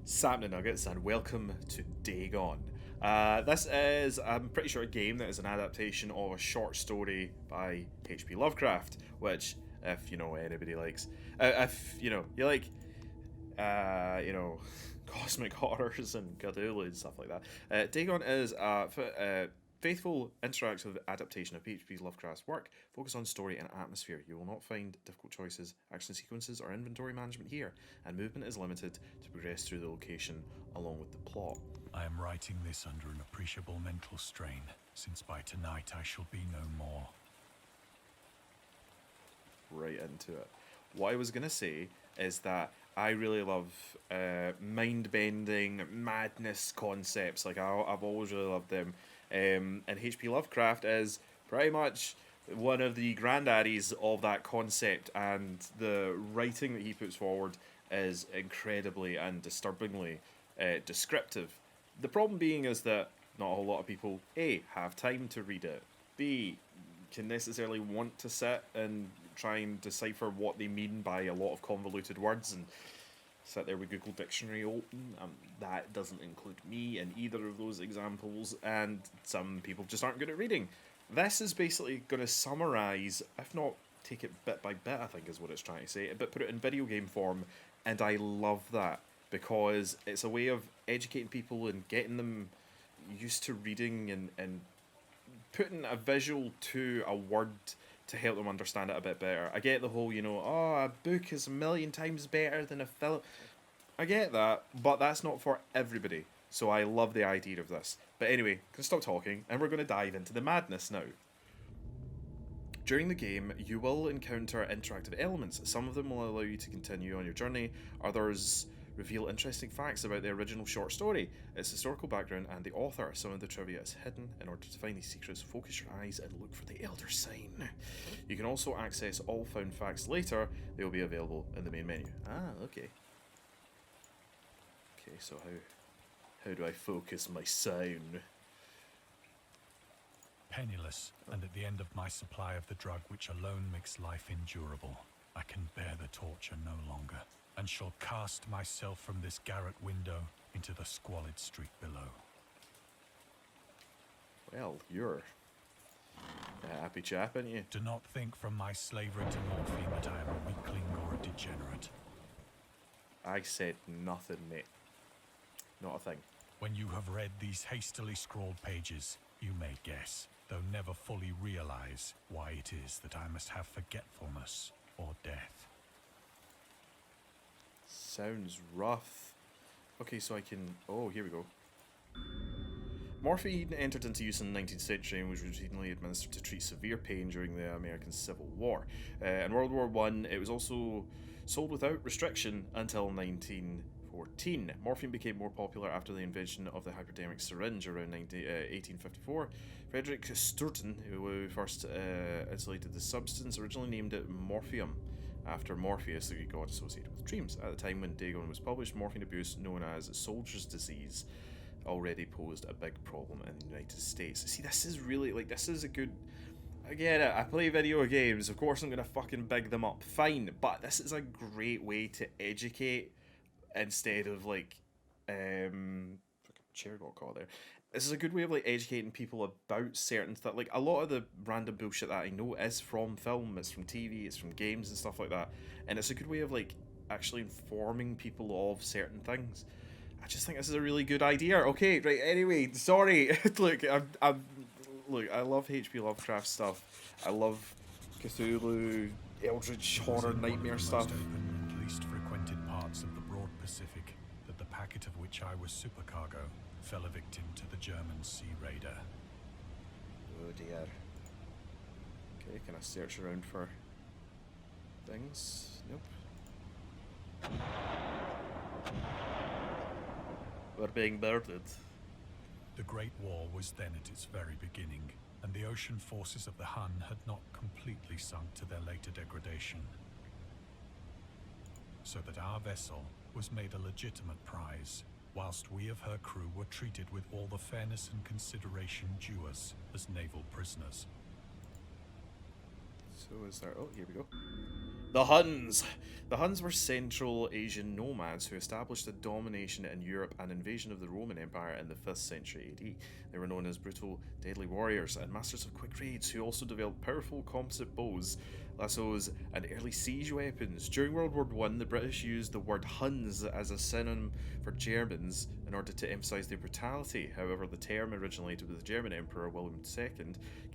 Sapna Nuggets, and welcome to Dagon. This is, I'm pretty sure, a game that is an adaptation of a short story by H.P. Lovecraft, which, if you know anybody likes, if you like, cosmic horrors and Cthulhu and stuff like that. Dagon is a faithful interactive adaptation of H.P. Lovecraft's work, focused on story and atmosphere. You will not find difficult choices, action sequences, or inventory management here, and movement is limited to progress through the location along with the plot. I am writing this under an appreciable mental strain, since by tonight I shall be no more. Right into it. What I was going to say is that I really love mind-bending madness concepts. Like, I've always really loved them. And H.P. Lovecraft is pretty much one of the granddaddies of that concept, and the writing that he puts forward is incredibly and disturbingly descriptive. The problem being is that not a whole lot of people, A, have time to read it, B, can necessarily want to sit and try and decipher what they mean by a lot of convoluted words and sit there with Google Dictionary open. That doesn't include me in either of those examples, and some people just aren't good at reading. This is basically going to summarise, if not take it bit by bit, I think is what it's trying to say, but put it in video game form, and I love that because it's a way of educating people and getting them used to reading and putting a visual to a word to help them understand it a bit better. I get the whole, a book is a million times better than a film. I get that, but that's not for everybody. So I love the idea of this. But anyway, can stop talking, and we're going to dive into the madness now. During the game, you will encounter interactive elements. Some of them will allow you to continue on your journey, others reveal interesting facts about the original short story, its historical background, and the author. Some of the trivia is hidden. In order to find these secrets, focus your eyes and look for the Elder Sign. You can also access all found facts later. They will be available in the main menu. Ah, okay. Okay, so how do I focus my sound? Penniless, and at the end of my supply of the drug which alone makes life endurable, I can bear the torture no longer, and shall cast myself from this garret window into the squalid street below. Well, you're a happy chap, aren't you? Do not think from my slavery to morphine that I am a weakling or a degenerate. I said nothing, mate. Not a thing. When you have read these hastily scrawled pages, you may guess, though never fully realize, why it is that I must have forgetfulness or death. Sounds rough. Okay, so I can... Oh, here we go. Morphine entered into use in the 19th century and was routinely administered to treat severe pain during the American Civil War. In World War I, it was also sold without restriction until 1914. Morphine became more popular after the invention of the hypodermic syringe around 1854. Frederick Sturton, who first isolated the substance, originally named it morphium, after Morpheus, the Greek god associated with dreams. At the time when Dagon was published, morphine abuse, known as soldier's disease, already posed a big problem in the United States. See, this is really, this is a good... I get it, I play video games, of course I'm going to fucking big them up, fine, but this is a great way to educate instead of, fucking chair got caught there. This is a good way of, educating people about certain stuff. A lot of the random bullshit that I know is from film, it's from TV, it's from games and stuff like that, and it's a good way of, actually informing people of certain things. I just think this is a really good idea. Okay, right, anyway, sorry. Look, I love H.P. Lovecraft stuff. I love Cthulhu, Eldritch horror, nightmare stuff. Open and least frequented parts of the broad Pacific, that the packet of which I was supercargo fell a victim to the German sea raider. Oh dear. Okay, can I search around for things? Nope. We're being murdered. The Great War was then at its very beginning, and the ocean forces of the Hun had not completely sunk to their later degradation. So that our vessel was made a legitimate prize, whilst we of her crew were treated with all the fairness and consideration due us as naval prisoners. So is there... Oh, here we go. The Huns! The Huns were Central Asian nomads who established a domination in Europe and invasion of the Roman Empire in the 5th century AD. They were known as brutal, deadly warriors and masters of quick raids who also developed powerful composite bows, lassos, and early siege weapons. During World War I, the British used the word Huns as a synonym for Germans in order to emphasise their brutality. However, the term originated with the German Emperor William II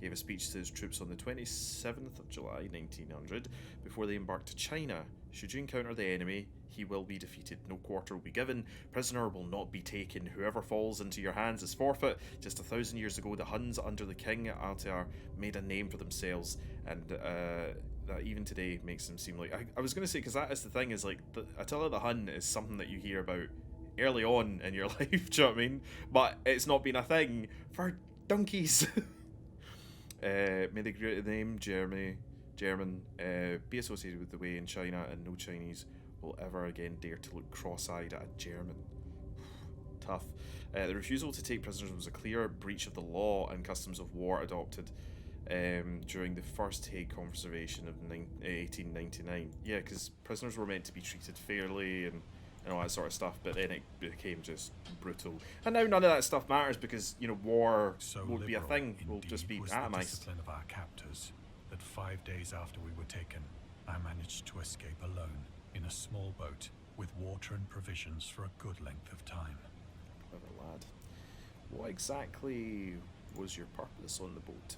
gave a speech to his troops on the 27th of July 1900 before they embarked to China. Should you encounter the enemy, he will be defeated. No quarter will be given. Prisoner will not be taken. Whoever falls into your hands is forfeit. Just 1,000 years ago, the Huns under the King Altar made a name for themselves, and that even today makes them seem like... I was going to say, because that is the thing, is like, Attila the Hun is something that you hear about early on in your life, do you know what I mean? But it's not been a thing for donkeys. May the great name German be associated with the way in China, and no Chinese will ever again dare to look cross-eyed at a German. Tough. The refusal to take prisoners was a clear breach of the law and customs of war adopted during the First Hague Conversation of 1899. Yeah, because prisoners were meant to be treated fairly and all that sort of stuff, but then it became just brutal. And now none of that stuff matters because, you know, war won't be a thing. We'll just be atomized. The discipline of our captors that 5 days after we were taken, I managed to escape alone in a small boat with water and provisions for a good length of time. Clever lad. What exactly was your purpose on the boat to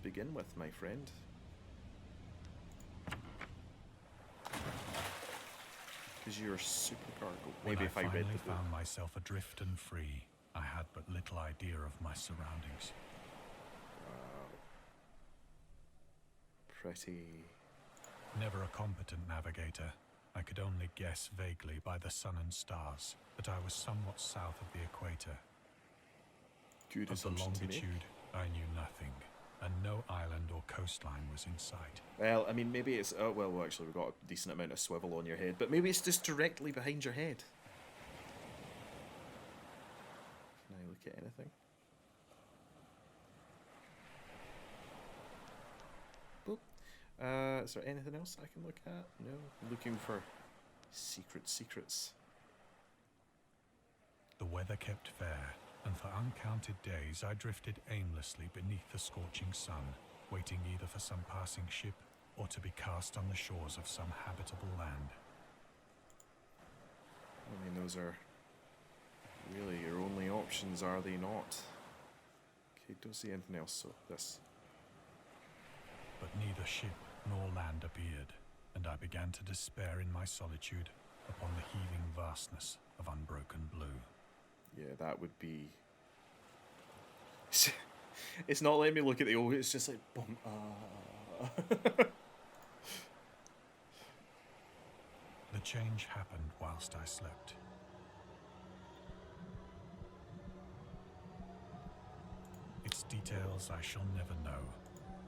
begin with, my friend? Because you're supercargo. Maybe if I read the book. When I found myself adrift and free, I had but little idea of my surroundings. Wow. Pretty... Never a competent navigator, I could only guess vaguely by the sun and stars that I was somewhat south of the equator. Good of the assumption to make. longitude, I knew nothing, and no island or coastline was in sight. Well, I mean, maybe it's... Oh, well, actually, we've got a decent amount of swivel on your head, but maybe it's just directly behind your head. Can I look at anything? Boop. Is there anything else I can look at? No. I'm looking for secrets. The weather kept fair, and for uncounted days I drifted aimlessly beneath the scorching sun, waiting either for some passing ship or to be cast on the shores of some habitable land. I mean, those are really your only options, are they not? Okay, don't see anything else, so this. But neither ship nor land appeared, and I began to despair in my solitude upon the heaving vastness of unbroken blue. Yeah, that would be... It's not letting me look at the old, it's just like... Boom, The change happened whilst I slept. Its details I shall never know,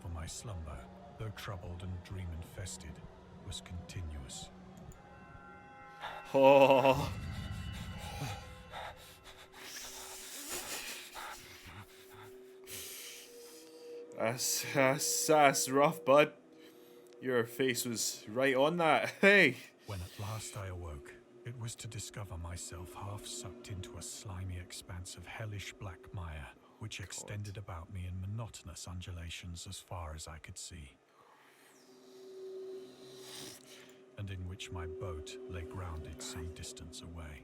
for my slumber, though troubled and dream-infested, was continuous. Oh... That's rough, bud. Your face was right on that. Hey! When at last I awoke, it was to discover myself half sucked into a slimy expanse of hellish black mire, which extended about me in monotonous undulations as far as I could see, and in which my boat lay grounded some distance away.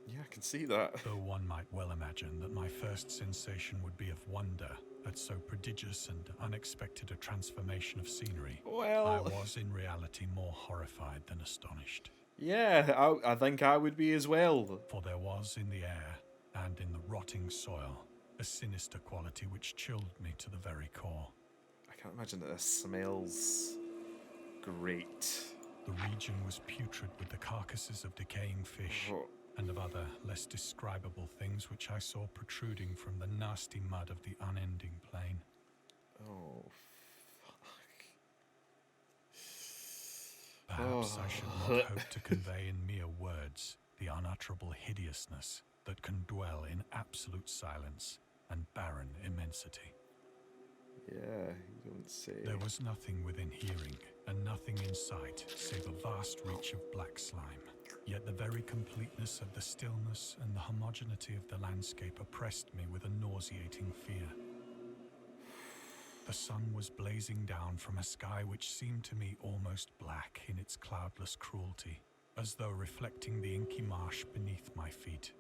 Yeah, I can see that. Though one might well imagine that my first sensation would be of wonder at so prodigious and unexpected a transformation of scenery, Well... I was in reality more horrified than astonished. Yeah, I think I would be as well. For there was in the air, and in the rotting soil, a sinister quality which chilled me to the very core. I can't imagine that this smells great. The region was putrid with the carcasses of decaying fish, Oh. and of other, less describable things which I saw protruding from the nasty mud of the unending plain. Oh, fuck. Perhaps I should not hope to convey in mere words the unutterable hideousness that can dwell in absolute silence and barren immensity. Yeah, you don't say. There was nothing within hearing, and nothing in sight, save a vast reach of black slime. Yet the very completeness of the stillness and the homogeneity of the landscape oppressed me with a nauseating fear. The sun was blazing down from a sky which seemed to me almost black in its cloudless cruelty, as though reflecting the inky marsh beneath my feet.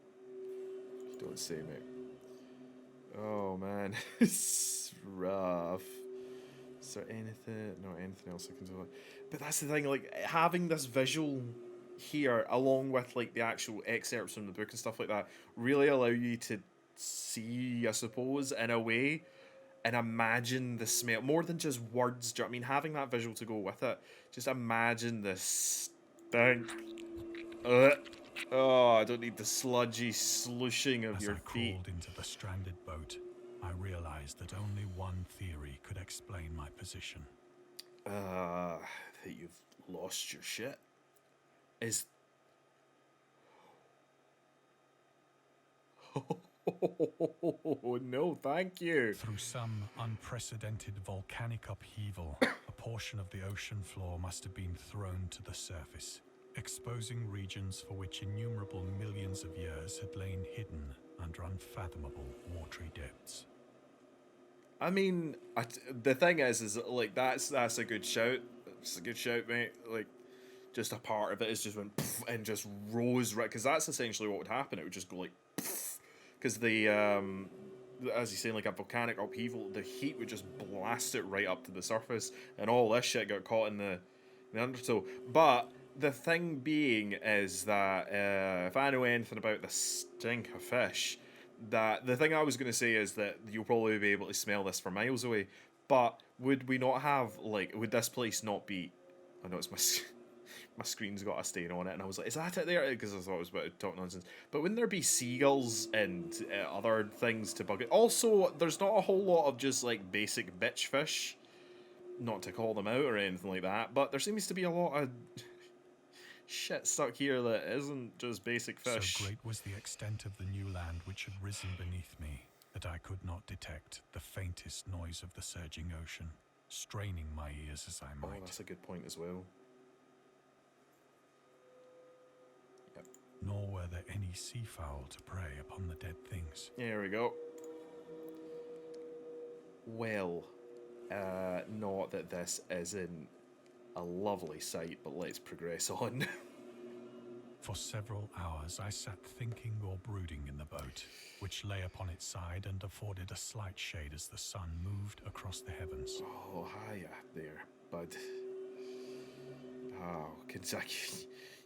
You don't say, mate. Oh man, it's rough. Is there anything? No, anything else I can do? But that's the thing, like, having this visual here, along with, like, the actual excerpts from the book and stuff like that, really allow you to see, I suppose, in a way, and imagine the smell, more than just words. Do you know what I mean? Having that visual to go with it, just imagine the stink. Oh, I don't need the sludgy slushing of your As I feet. crawled into the stranded boat, I realized that only one theory could explain my position. That you've lost your shit. Is... Oh, no, thank you. Through some unprecedented volcanic upheaval, a portion of the ocean floor must have been thrown to the surface, exposing regions for which innumerable millions of years had lain hidden under unfathomable watery depths. I mean, the thing is like, that's a good shout. It's a good shout, mate. Like, just a part of it is just went poof and just rose right, because that's essentially what would happen. It would just go like because the as you say, like a volcanic upheaval, the heat would just blast it right up to the surface, and all this shit got caught in the undertow. But the thing being is that if I know anything about the stink of fish, that the thing I was going to say is that you'll probably be able to smell this from miles away. But would we not have, like, would this place not be? I know it's my screen's got a stain on it, and I was like, is that it there? Because I thought it was about to talk nonsense. But wouldn't there be seagulls and other things to bug it? Also, there's not a whole lot of just, like, basic bitch fish. Not to call them out or anything like that, but there seems to be a lot of shit stuck here that isn't just basic fish. So great was the extent of the new land which had risen beneath me that I could not detect the faintest noise of the surging ocean, straining my ears as I might. Oh, that's a good point as well. Yep. Nor were there any seafowl to prey upon the dead things. There we go. Well, not that this isn't a lovely sight, but let's progress on. For several hours I sat thinking or brooding in the boat, which lay upon its side and afforded a slight shade as the sun moved across the heavens. Oh, hiya there, bud. Oh,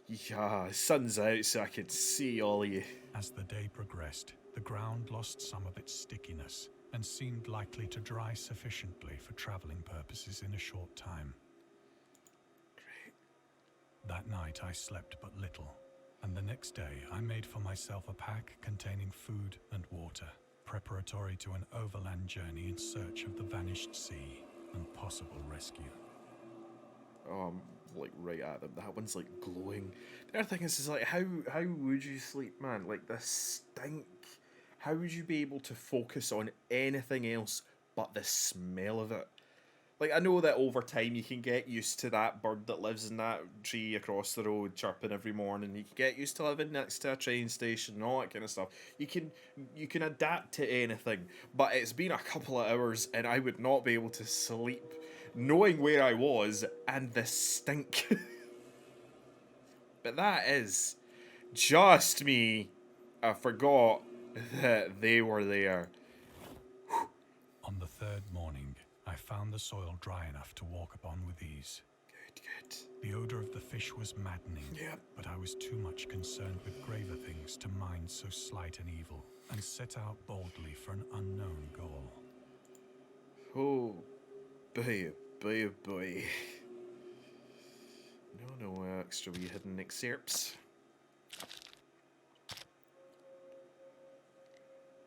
yeah, sun's out so I can see all of you. As the day progressed, the ground lost some of its stickiness and seemed likely to dry sufficiently for traveling purposes in a short time. Great. That night I slept but little, and the next day I made for myself a pack containing food and water, preparatory to an overland journey in search of the vanished sea and possible rescue. Oh, I'm like right at them. That one's like glowing. The other thing is like, how would you sleep, man? Like the stink. How would you be able to focus on anything else but the smell of it? Like, I know that over time you can get used to that bird that lives in that tree across the road chirping every morning. You can get used to living next to a train station and all that kind of stuff. You can adapt to anything. But it's been a couple of hours and I would not be able to sleep knowing where I was and the stink. But that is just me. I forgot that they were there. On the third morning, I found the soil dry enough to walk upon with ease. Good. The odor of the fish was maddening, Yep. but I was too much concerned with graver things to mind so slight an evil, and set out boldly for an unknown goal. Oh, boy. No extra wee hidden excerpts.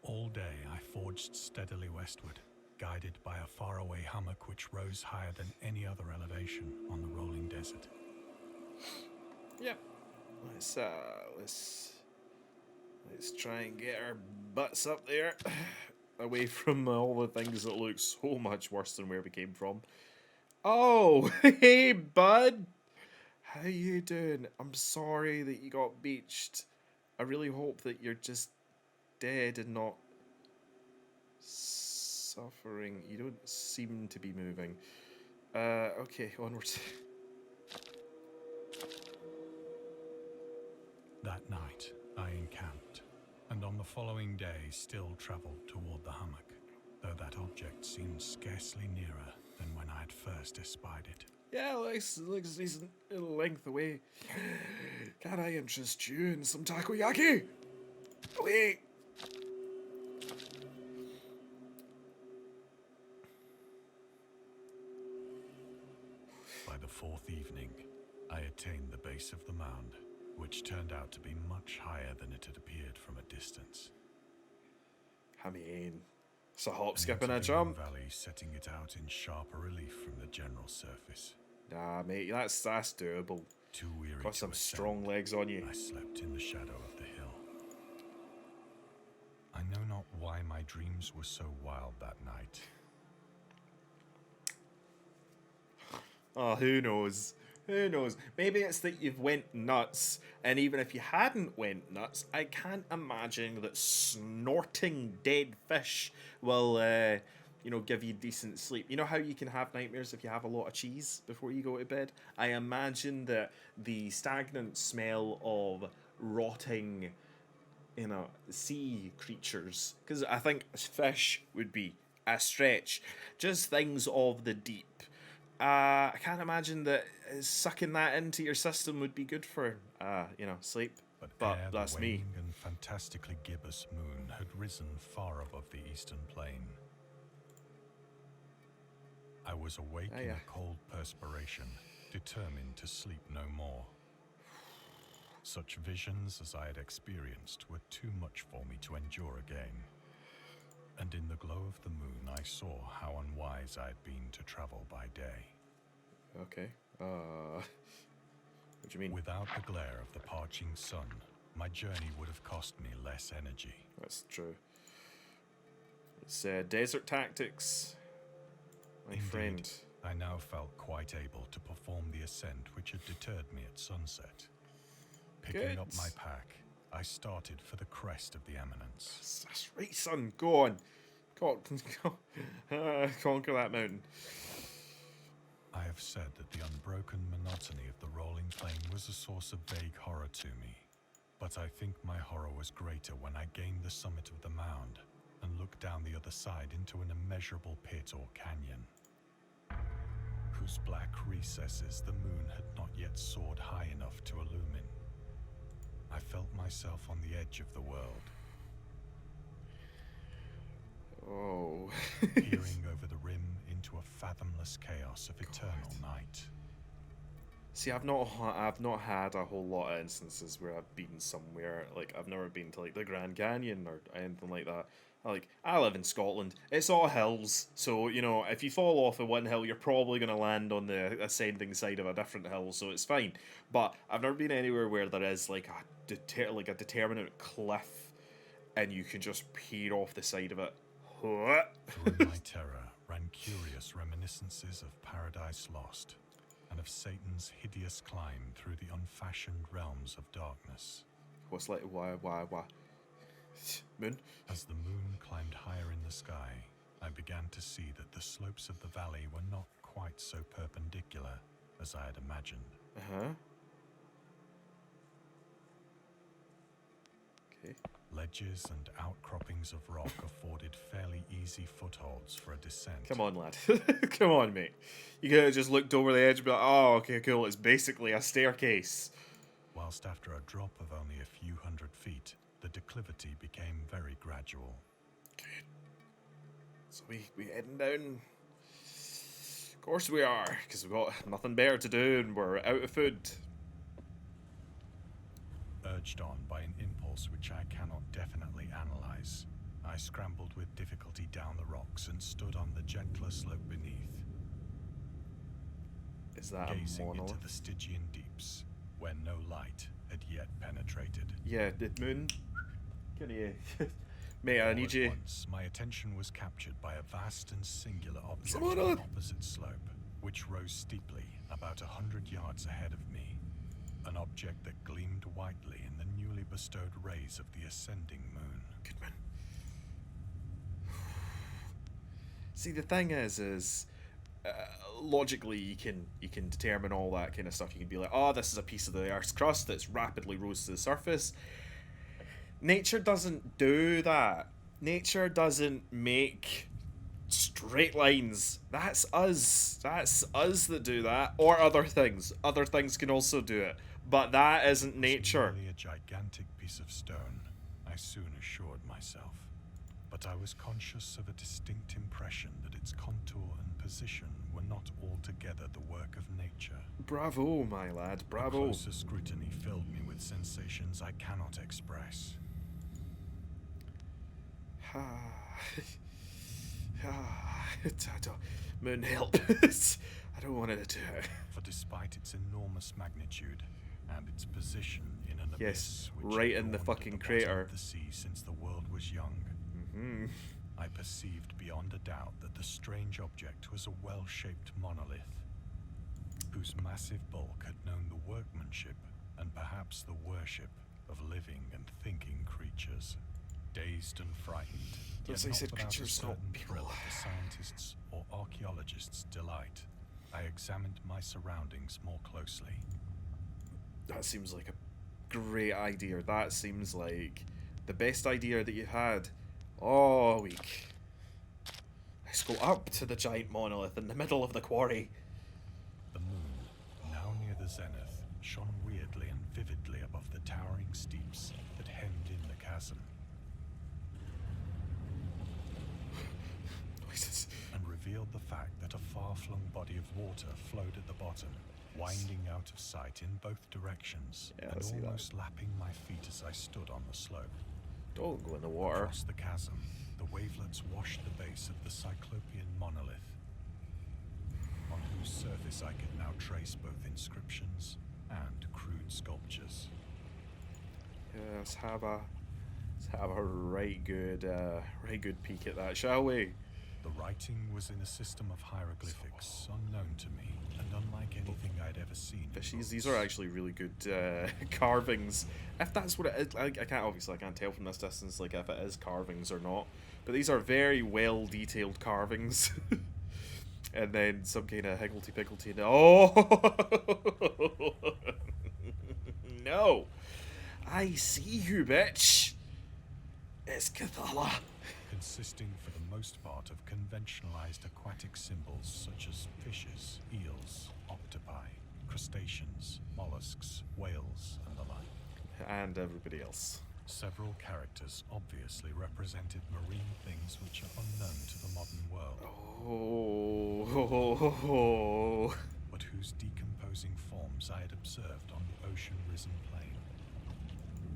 All day I forged steadily westward, guided by a faraway hummock which rose higher than any other elevation on the rolling desert. Yep. Let's try and get our butts up there. away from all the things that look so much worse than where we came from. Oh, hey, bud. How you doing? I'm sorry that you got beached. I really hope that you're just dead and not suffering. You don't seem to be moving. Okay, onwards. That night, I encamped, and on the following day still travelled toward the hummock, though that object seemed scarcely nearer than when I had first espied it. Yeah, looks a decent little length away. Can I interest you in some takoyaki? Wait. By the fourth evening, I attained the base of the mound, which turned out to be much higher than it had appeared from a distance. I mean, it's a hop, An skip, and a intervening jump. valley setting it out in sharper relief from the general surface. Nah, mate, that's doable. Too weary Got to some ascend, strong legs on you. I slept in the shadow of the hill. I know not why my dreams were so wild that night. Oh, who knows? Who knows? Maybe it's that you've went nuts, and even if you hadn't went nuts, I can't imagine that snorting dead fish will, you know, give you decent sleep. You know how you can have nightmares if you have a lot of cheese before you go to bed? I imagine that the stagnant smell of rotting, you know, sea creatures, because I think fish would be a stretch, just things of the deep. I can't imagine that sucking that into your system would be good for, you know, sleep. But But ere that's the me. waning and fantastically gibbous moon had risen far above the eastern plain, I was awake in a cold perspiration, determined to sleep no more. Such visions as I had experienced were too much for me to endure again. And in the glow of the moon I saw how unwise I had been to travel by day. Okay. What do you mean? Without the glare of the parching sun, my journey would have cost me less energy. That's true. It's desert tactics, my Indeed, friend. I now felt quite able to perform the ascent which had deterred me at sunset. Picking up Good. my pack, I started for the crest of the eminence. That's right, son. Go on. Conquer that mountain. I have said that the unbroken monotony of the rolling plain was a source of vague horror to me, but I think my horror was greater when I gained the summit of the mound and looked down the other side into an immeasurable pit or canyon, whose black recesses the moon had not yet soared high enough to illumine. I felt myself on the edge of the world, Oh. peering over the rim into a fathomless chaos of eternal night. See, I've not had a whole lot of instances where I've been somewhere, like, I've never been to, like, the Grand Canyon or anything like that. I live in Scotland. It's all hills, so, you know, if you fall off of one hill, you're probably going to land on the ascending side of a different hill, so it's fine. But I've never been anywhere where there is, like, a determinate cliff, and you can just peer off the side of it. Through my terror ran curious reminiscences of Paradise Lost, and of Satan's hideous climb through the unfashioned realms of darkness. What's like, why? Moon? As the moon climbed higher in the sky, I began to see that the slopes of the valley were not quite so perpendicular as I had imagined. Uh-huh. Okay. Ledges and outcroppings of rock afforded fairly easy footholds for a descent. Come on, lad. Come on, mate. You could have just looked over the edge and be like, oh, okay, cool, it's basically a staircase. Whilst after a drop of only a few hundred feet, the declivity became very gradual. Good. So we heading down? Of course we are, because we've got nothing better to do and we're out of food. Urged on by an impulse which I cannot definitely analyze, I scrambled with difficulty down the rocks and stood on the gentler slope beneath, Is that gazing a monolith? into the Stygian deeps, where no light had yet penetrated. Yeah, did Moon? Can you... Mate, I All need at you. once, my attention was captured by a vast and singular object Come on on. the opposite slope, which rose steeply about 100 yards ahead of me. An object that gleamed whitely in the newly bestowed rays of the ascending moon. Goodman. See, the thing is logically you can determine all that kind of stuff. You can be like, oh, this is a piece of the Earth's crust that's rapidly rose to the surface. Nature doesn't do that. Nature doesn't make straight lines. That's us. That's us that do that. Or other things. Other things can also do it. But that isn't nature. Merely a gigantic piece of stone, I soon assured myself. But I was conscious of a distinct impression that its contour and position were not altogether the work of nature. Bravo, my lad. A Bravo. closer scrutiny filled me with sensations I cannot express. Moon, help. I don't want it to do it. For despite its enormous magnitude and its position in an Yes, abyss which right had in the yawned at fucking bottom crater. of the sea since the world was young, I perceived beyond a doubt that the strange object was a well-shaped monolith, whose massive bulk had known the workmanship and perhaps the worship of living and thinking creatures. Dazed and frightened, As yet I not said, without a creatures, not certain people. thrill of the scientist's or archaeologist's delight, I examined my surroundings more closely. That seems like a great idea. That seems like the best idea that you had all week. Let's go up to the giant monolith in the middle of the quarry. The moon, now near the zenith, shone weirdly and vividly above the towering steeps that hemmed in the chasm, Noises. and revealed the fact that a far-flung body of water flowed at the bottom, winding out of sight in both directions, Yeah, I and see that. almost lapping my feet as I stood on the slope. Don't go in the water. Across the chasm, the wavelets washed the base of the cyclopean monolith, on whose surface I could now trace both inscriptions and crude sculptures. Yeah, let's have a right good peek at that, shall we? The writing was in a system of hieroglyphics unknown to me, and unlike anything I'd ever seen. in Fishies, these books. are actually really good carvings. If that's what it is, I can't tell from this distance like if it is carvings or not. But these are very well detailed carvings. And then some kind of higgledy-piggledy. Oh no! I see you, bitch. It's Cthulhu. Consisting for the most part of conventionalized aquatic symbols such as fishes, eels, octopi, crustaceans, mollusks, whales, and the like. And everybody else. Several characters obviously represented marine things which are unknown to the modern world, Oh. but whose decomposing forms I had observed on the ocean-risen plain.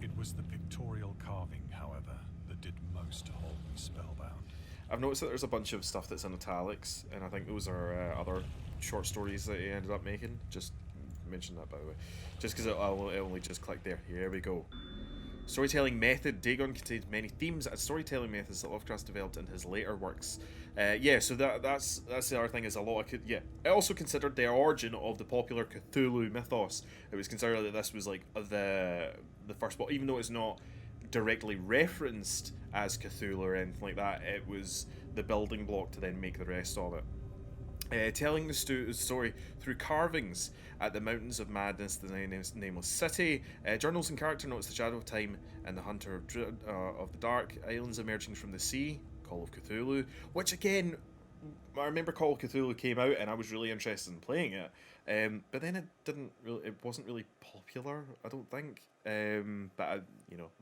It was the pictorial carving, however, that did most to hold me spellbound. I've noticed that there's a bunch of stuff that's in italics, and I think those are other short stories that he ended up making. Just mention that, by the way. Just because it only just clicked there. Here we go. Storytelling method. Dagon contains many themes and storytelling methods that Lovecraft developed in his later works. Yeah, so that's the other thing is a lot of... It also considered the origin of the popular Cthulhu mythos. It was considered that this was like the first one, even though it's not directly referenced as Cthulhu or anything like that, it was the building block to then make the rest of it. Telling the story through carvings at the Mountains of Madness, the Nameless City, journals and character notes, the Shadow of Time and the Hunter of the Dark, Islands Emerging from the Sea, Call of Cthulhu, which again, I remember Call of Cthulhu came out and I was really interested in playing it, but then it wasn't really popular, I don't think, but I,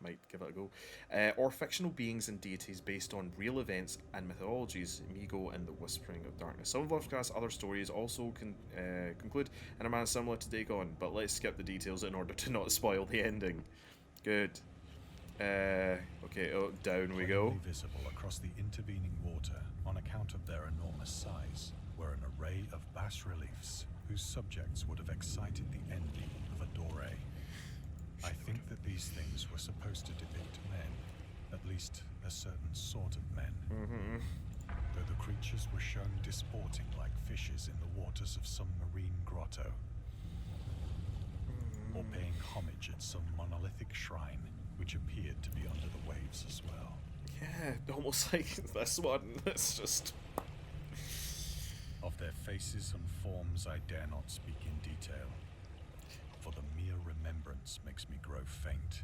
might give it a go. Or fictional beings and deities based on real events and mythologies, Migo and the Whispering of Darkness. Some of Lovecraft's other stories also conclude in a manner similar to Dagon, but let's skip the details in order to not spoil the ending. Good. Okay, down we go. Plainly visible across the intervening water, on account of their enormous size, were an array of bas-reliefs whose subjects would have excited the envy of a Doré. I think that these things were supposed to depict men, at least as certain sort of men. Mm-hmm. Though the creatures were shown disporting like fishes in the waters of some marine grotto, or paying homage at some monolithic shrine which appeared to be under the waves as well. Yeah, almost like this one. It's just... Of their faces and forms I dare not speak in detail, for the mere remembrance makes me grow faint,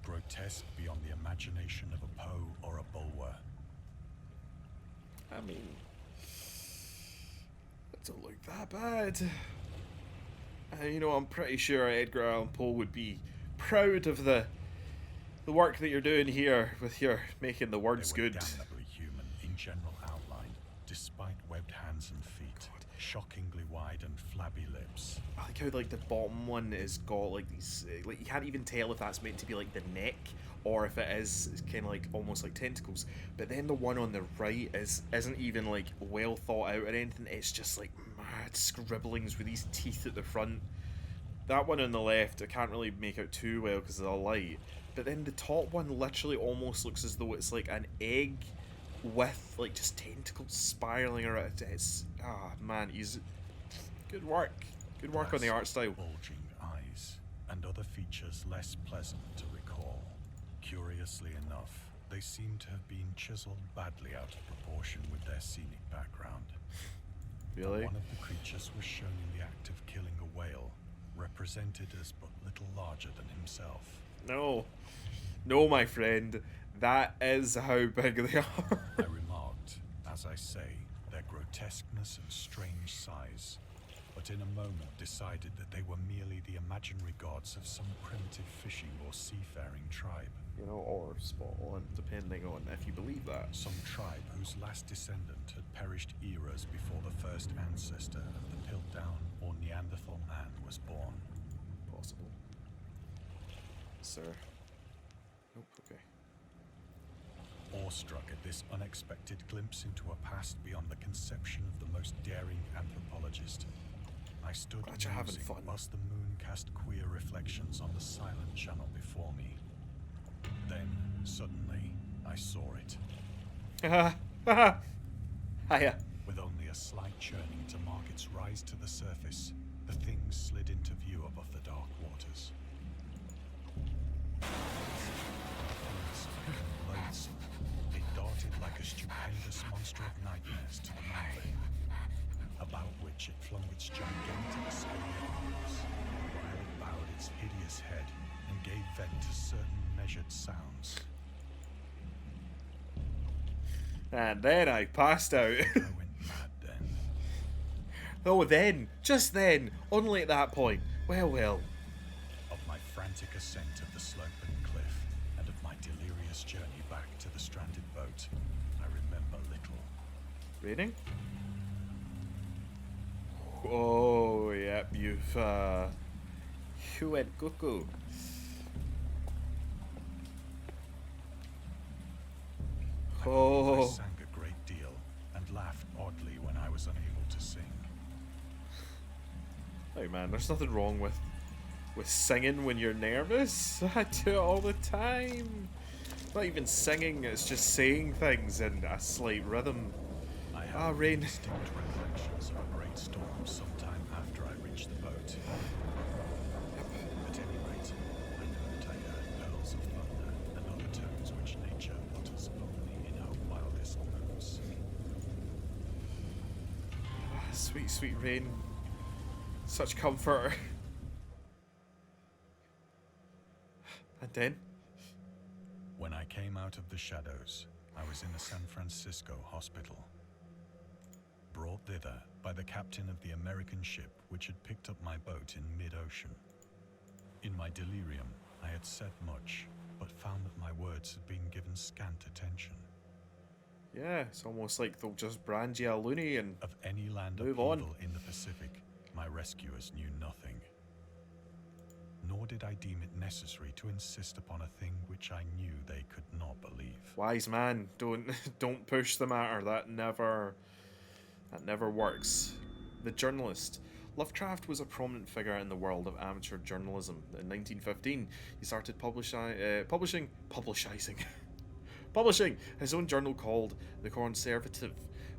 grotesque beyond the imagination of a Poe or a Bulwer. I mean, that don't look that bad. You know, I'm pretty sure Edgar Allan Poe would be proud of the work that you're doing here with your making the words They were good. damnably human in general outline, despite webbed hands and feet, shockingly wide and flabby lips. I like how like the bottom one is got like these like you can't even tell if that's meant to be like the neck or if it is kind of like almost like tentacles. But then the one on the right isn't even like well thought out or anything. It's just like mad scribblings with these teeth at the front. That one on the left I can't really make out too well because of the light. But then the top one literally almost looks as though it's like an egg with like just tentacles spiraling around it. It's man, he's good work. Good work on the art style. Bulging eyes and other features less pleasant to recall. Curiously enough, they seem to have been chiseled badly out of proportion with their scenic background. Really? One of the creatures was shown in the act of killing a whale, represented as but little larger than himself. No. No, my friend. That is how big they are. I remarked, as I say, their grotesqueness and strange size, but in a moment decided that they were merely the imaginary gods of some primitive fishing or seafaring tribe. You know, or spot on, depending on if you believe that. Some tribe whose last descendant had perished eras before the first ancestor of the Piltdown or Neanderthal man was born. Possible. Sir. Nope, okay. Awestruck at this unexpected glimpse into a past beyond the conception of the most daring anthropologist, I stood Glad you're having musing fun. whilst the moon cast queer reflections on the silent channel before me. Then, suddenly, I saw it. Hiya. With only a slight churning to mark its rise to the surface, the thing slid into view above the dark waters. Loathsome, it darted like a stupendous monster of nightmares to the mountain, about which it flung its gigantic scaly arms, while it bowed its hideous head and gave vent to certain measured sounds. And then I passed out. I went mad then. Oh, then. Just then. Only at that point. Well, well. Of my frantic ascent of the slope and cliff, and of my delirious journey back to the stranded boat, I remember little. Raining? Oh, yep, you've, you went cuckoo. I Oh. sang a great deal and laughed oddly when I was unable to sing. Hey man, there's nothing wrong with singing when you're nervous. I do it all the time. Not even singing, it's just saying things in a slight rhythm. I have rain. distinct recollections of a great storm sometime after I reached the boat. At any rate, I know that I heard pearls of thunder and other tones which nature utters only in her wildest moods. Sweet, sweet rain. Such comfort. And then? When I came out of the shadows, I was in a San Francisco hospital, brought thither by the captain of the American ship which had picked up my boat in mid-ocean. In my delirium, I had said much, but found that my words had been given scant attention. Yeah, it's almost like they'll just brand you a loony and Of any land Move upheaval on. in the Pacific, my rescuers knew nothing. Nor did I deem it necessary to insist upon a thing which I knew they could not believe. wise man, don't push the matter. That never works. The journalist. Lovecraft was a prominent figure in the world of amateur journalism. In 1915, he started publishing publishing his own journal called The Conservative,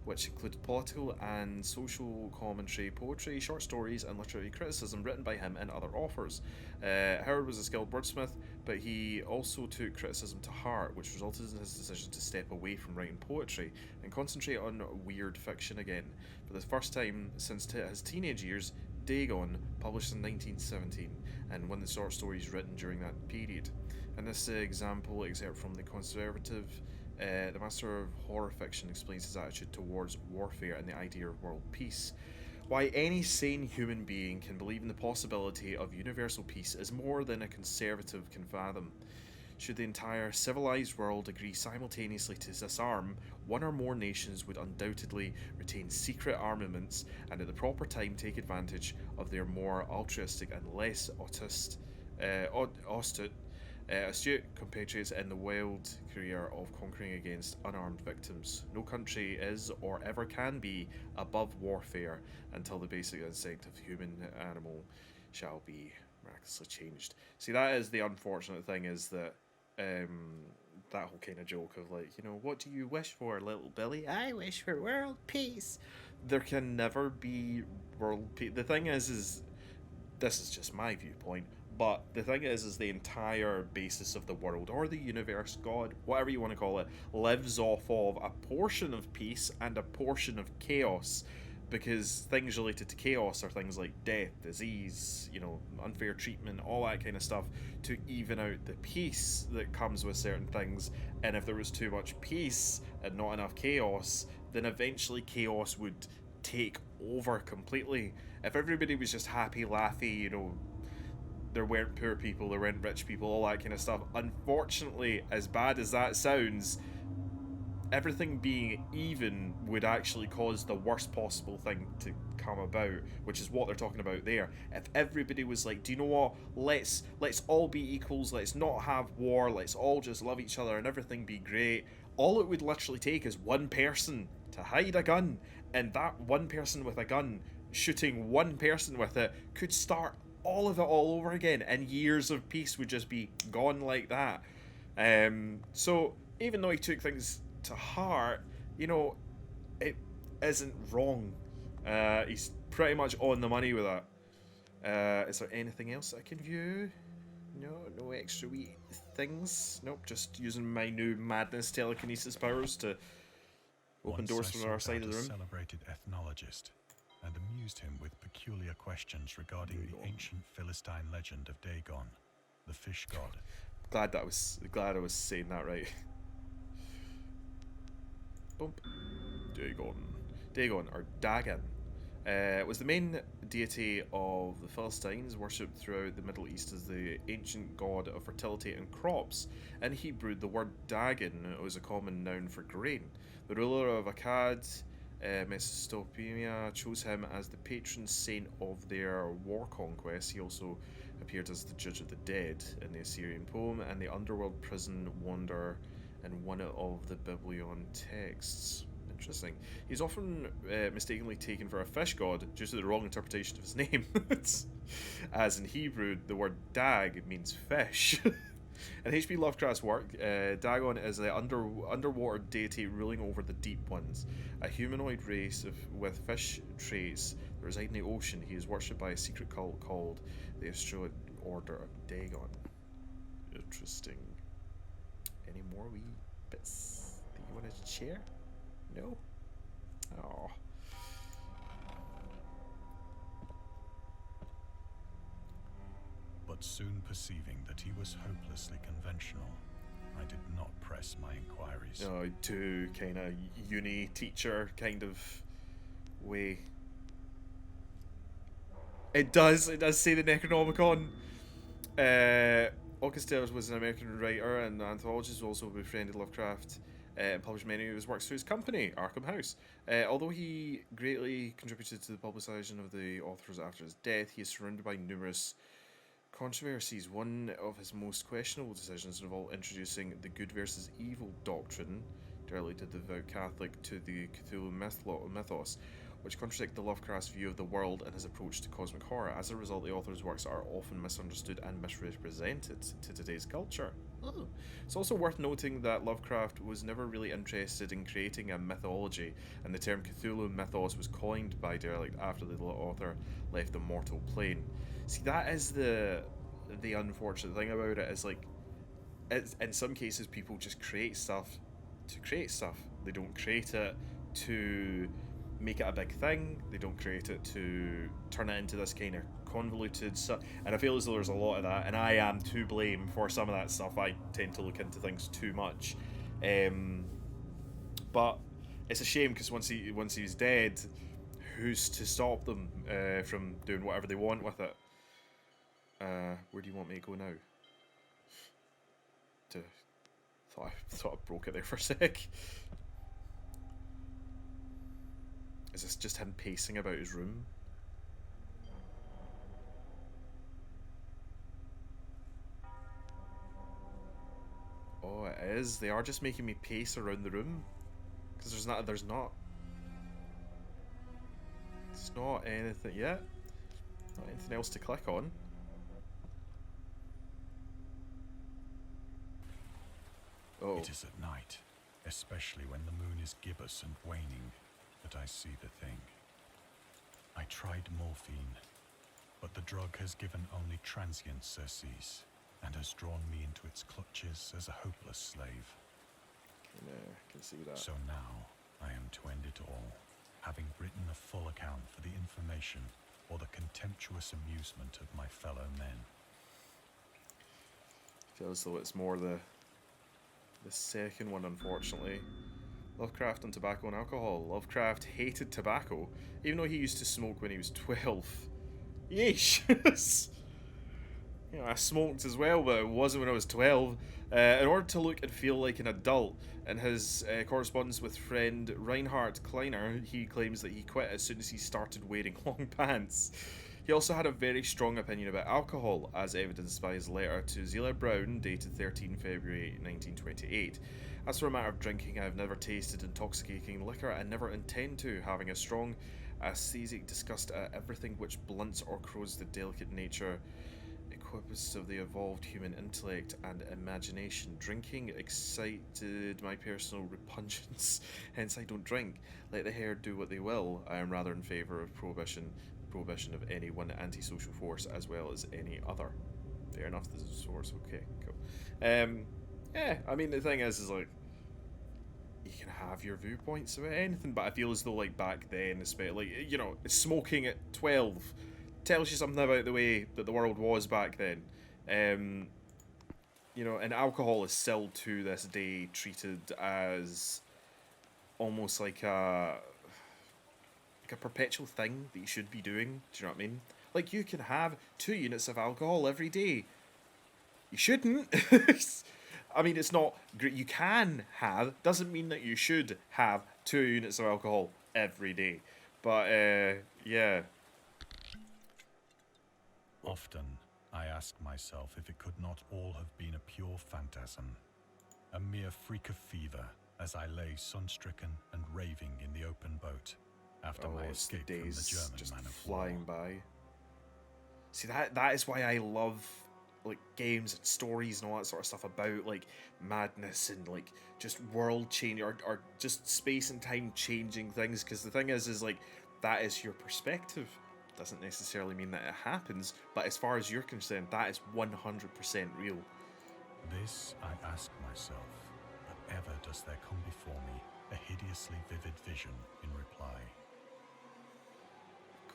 which included political and social commentary, poetry, short stories, and literary criticism written by him and other authors. Howard was a skilled wordsmith, but he also took criticism to heart, which resulted in his decision to step away from writing poetry and concentrate on weird fiction again. For the first time since his teenage years, Dagon published in 1917, and one of the short stories written during that period. In this excerpt from The Conservative, the master of horror fiction explains his attitude towards warfare and the idea of world peace. Why any sane human being can believe in the possibility of universal peace is more than a conservative can fathom. Should the entire civilized world agree simultaneously to disarm, one or more nations would undoubtedly retain secret armaments and at the proper time take advantage of their more altruistic and less astute compatriots in the wild career of conquering against unarmed victims. No country is or ever can be above warfare until the basic instinct of human animal shall be miraculously changed. See, that is the unfortunate thing, is that that whole kind of joke of like, you know, what do you wish for, little Billy? I wish for world peace. There can never be world peace. The thing is this is just my viewpoint, but the thing is the entire basis of the world, or the universe, God, whatever you want to call it, lives off of a portion of peace and a portion of chaos, because things related to chaos are things like death, disease, you know, unfair treatment, all that kind of stuff, to even out the peace that comes with certain things. And if there was too much peace and not enough chaos, then eventually chaos would take over completely. If everybody was just happy, laughy, you know, there weren't poor people, there weren't rich people, all that kind of stuff. Unfortunately, as bad as that sounds, everything being even would actually cause the worst possible thing to come about, which is what they're talking about there. If everybody was like, do you know what, let's all be equals, let's not have war, let's all just love each other and everything be great, all it would literally take is one person to hide a gun, and that one person with a gun shooting one person with it could start all of it all over again, and years of peace would just be gone like that. So even though he took things to heart, you know, it isn't wrong. He's pretty much on the money with that. Is there anything else I can view? No extra wee things. Nope, just using my new madness telekinesis powers to open doors from our side of the room. Celebrated ethnologist, and amused him with peculiar questions regarding the ancient Philistine legend of Dagon, the fish god. Glad I was saying that right. Bump. Dagon, or Dagon, was the main deity of the Philistines, worshipped throughout the Middle East as the ancient god of fertility and crops. In Hebrew, the word Dagon was a common noun for grain. The ruler of Akkad, Mesopotamia, chose him as the patron saint of their war conquests. He also appeared as the judge of the dead in the Assyrian poem, and the underworld prison wanderer in one of the Biblion texts. Interesting. He's often mistakenly taken for a fish god due to the wrong interpretation of his name. As in Hebrew, the word dag means fish. In H.P. Lovecraft's work, Dagon is the underwater deity ruling over the deep ones, a humanoid race with fish traits that reside in the ocean. He is worshipped by a secret cult called the Astrolid Order of Dagon. Interesting. Any more wee bits that you want to share? No? Oh. But soon perceiving that he was hopelessly conventional, I did not press my inquiries. No, to kind of uni teacher kind of way. It does say the Necronomicon. Augustus was an American writer and anthropologist who also befriended Lovecraft and published many of his works through his company, Arkham House. Although he greatly contributed to the publication of the authors after his death, he is surrounded by numerous controversies. One of his most questionable decisions involved introducing the good versus evil doctrine, directly to the devout Catholic, to the Cthulhu mythos, which contradict the Lovecraft's view of the world and his approach to cosmic horror. As a result, the author's works are often misunderstood and misrepresented to today's culture. It's also worth noting that Lovecraft was never really interested in creating a mythology, and the term Cthulhu mythos was coined by Derelict after the author left the mortal plane. See, that is the unfortunate thing about it, is like, it's, in some cases people just create stuff to create stuff. They don't create it to make it a big thing. They don't create it to turn it into this kind of convoluted stuff. And I feel as though there's a lot of that, and I am to blame for some of that stuff. I tend to look into things too much, but it's a shame because once he's dead, who's to stop them from doing whatever they want with it? Where do you want me to go now? Thought I broke it there for a sec. Is this just him pacing about his room? Oh, it is. They are just making me pace around the room. Because there's not anything yet. Not anything else to click on. Oh. It is at night, especially when the moon is gibbous and waning, that I see the thing. I tried morphine, but the drug has given only transient surcease, and has drawn me into its clutches as a hopeless slave. Can see that. So now, I am to end it all, having written a full account for the information or the contemptuous amusement of my fellow men. Feels as though it's more the second one, unfortunately. Lovecraft and tobacco and alcohol. Lovecraft hated tobacco, even though he used to smoke when he was 12. Yeesh! You know, I smoked as well, but it wasn't when I was 12. In order to look and feel like an adult, in his correspondence with friend Reinhard Kleiner, he claims that he quit as soon as he started wearing long pants. He also had a very strong opinion about alcohol, as evidenced by his letter to Zela Brown, dated 13 February 1928. As for a matter of drinking, I have never tasted intoxicating liquor and never intend to, having a strong aesthetic disgust at everything which blunts or corrodes the delicate nature equipoise of the evolved human intellect and imagination. Drinking excited my personal repugnance, hence I don't drink. Let the herd do what they will. I am rather in favour of prohibition of any one antisocial force as well as any other. Fair enough, this is a source. Okay, cool. Yeah, I mean, the thing is like, you can have your viewpoints about anything, but I feel as though, like, back then, especially, like, you know, smoking at 12 tells you something about the way that the world was back then. You know, and alcohol is still to this day treated as almost like a perpetual thing that you should be doing. Do you know what I mean? Like, you can have 2 units of alcohol every day. You shouldn't. I mean, it's not great. You can have, doesn't mean that you should have 2 units of alcohol every day. But, yeah. Often, I ask myself if it could not all have been a pure phantasm, a mere freak of fever, as I lay sun-stricken and raving in the open boat after my escape from the German just man of flying war. by. See, that is why I love, like, games and stories and all that sort of stuff about, like, madness and, like, just world change or just space and time changing things, because the thing is like, that is your perspective. Doesn't necessarily mean that it happens, but as far as you're concerned, that is 100% real. This I ask myself, but ever does there come before me a hideously vivid vision in reply.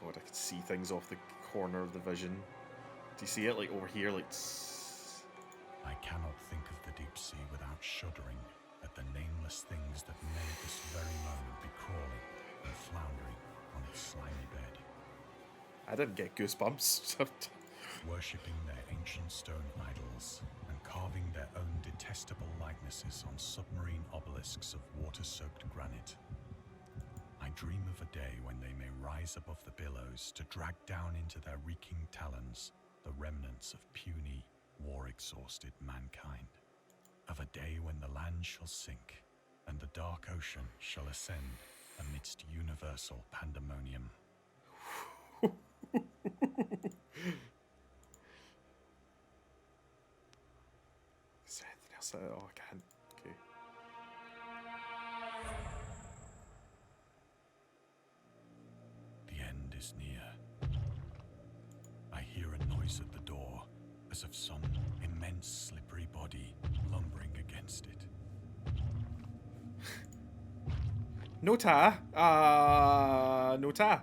God, I could see things off the corner of the vision. Do you see it, like, over here, like... I cannot think of the deep sea without shuddering at the nameless things that may at this very moment be crawling and floundering on its slimy bed. I didn't get goosebumps. Worshipping their ancient stone idols and carving their own detestable likenesses on submarine obelisks of water-soaked granite. I dream of a day when they may rise above the billows to drag down into their reeking talons the remnants of puny, war-exhausted mankind. Of a day when the land shall sink and the dark ocean shall ascend amidst universal pandemonium. Is there anything else Oh, I can't. Okay. The end is near. I hear a noise at the door, as of some immense slippery body lumbering against it. Nota! Nota!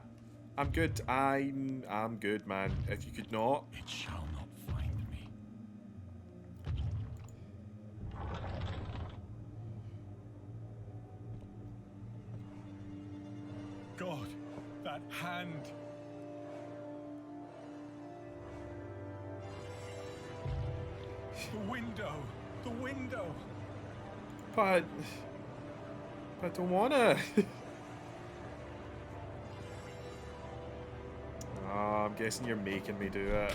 I'm good. I'm good, man. If you could not. It shall not find me. God, that hand! The window! The window! But I don't wanna. Oh, I'm guessing you're making me do it.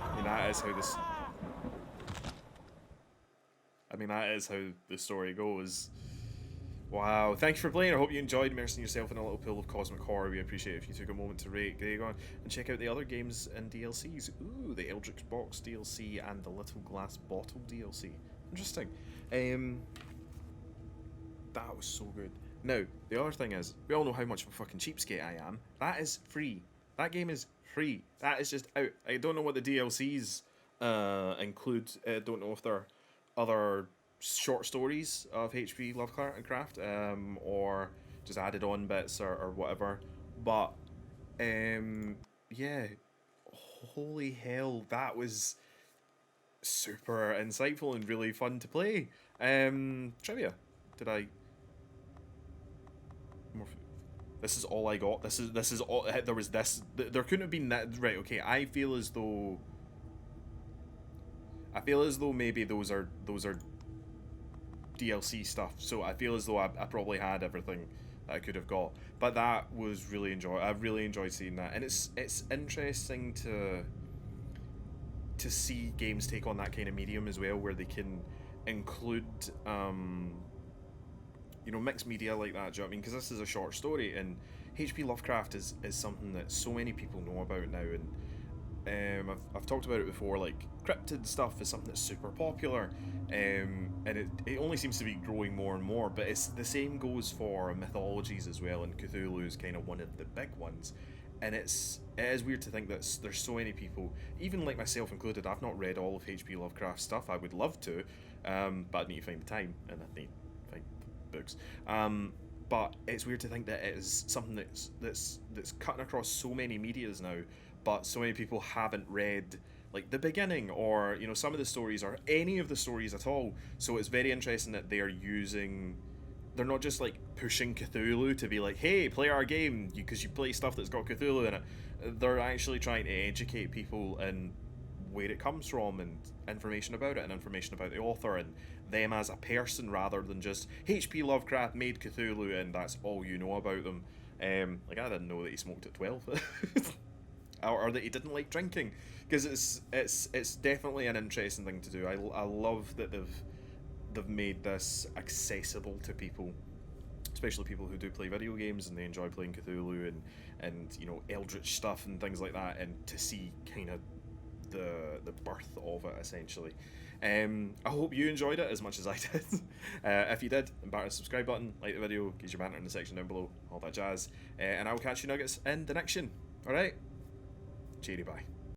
I mean, that is how this. I mean, that is how the story goes. Wow, thank you for playing. I hope you enjoyed immersing yourself in a little pool of cosmic horror. We appreciate it if you took a moment to rate Gragon and check out the other games and DLCs. Ooh, the Eldritch Box DLC and the Little Glass Bottle DLC. Interesting. That was so good. Now, the other thing is, we all know how much of a fucking cheapskate I am. That is free. That game is free. That is just out. I don't know what the DLCs include. I don't know if there are other short stories of H.P. Lovecraft or just added on bits or whatever. But, yeah. Holy hell, that was super insightful and really fun to play. Trivia. Did I... This is all I got. This is all. There was this. There couldn't have been that. Right. Okay. I feel as though maybe those are DLC stuff. So I feel as though I probably had everything that I could have got. But that was really I really enjoyed seeing that, and it's interesting to see games take on that kind of medium as well, where they can include you know, mixed media like that. Do you know what I mean? Because this is a short story, and H.P. Lovecraft is something that so many people know about now, and I've talked about it before. Like, cryptid stuff is something that's super popular, and it only seems to be growing more and more. But it's the same goes for mythologies as well, and Cthulhu is kind of one of the big ones. And it is weird to think that there's so many people, even like myself included. I've not read all of H.P. Lovecraft stuff. I would love to, but I'd need to find the time, and I'd need to find books. But it's weird to think that it is something that's cutting across so many medias now, but so many people haven't read like the beginning, or you know, some of the stories, or any of the stories at all. So it's very interesting that they're not just like pushing Cthulhu to be like, hey, play our game because you play stuff that's got Cthulhu in it. They're actually trying to educate people and where it comes from, and information about it, and information about the author and them as a person, rather than just H.P. Lovecraft made Cthulhu and that's all you know about them. Like, I didn't know that he smoked at 12 or that he didn't like drinking, because it's definitely an interesting thing to do. I love that they've made this accessible to people, especially people who do play video games and they enjoy playing Cthulhu and you know, Eldritch stuff and things like that, and to see kind of the birth of it, essentially. I hope you enjoyed it as much as I did. If you did, batter the subscribe button, like the video, get your banter in the section down below, all that jazz, and I will catch you nuggets in the next one. Alright? Cheery bye.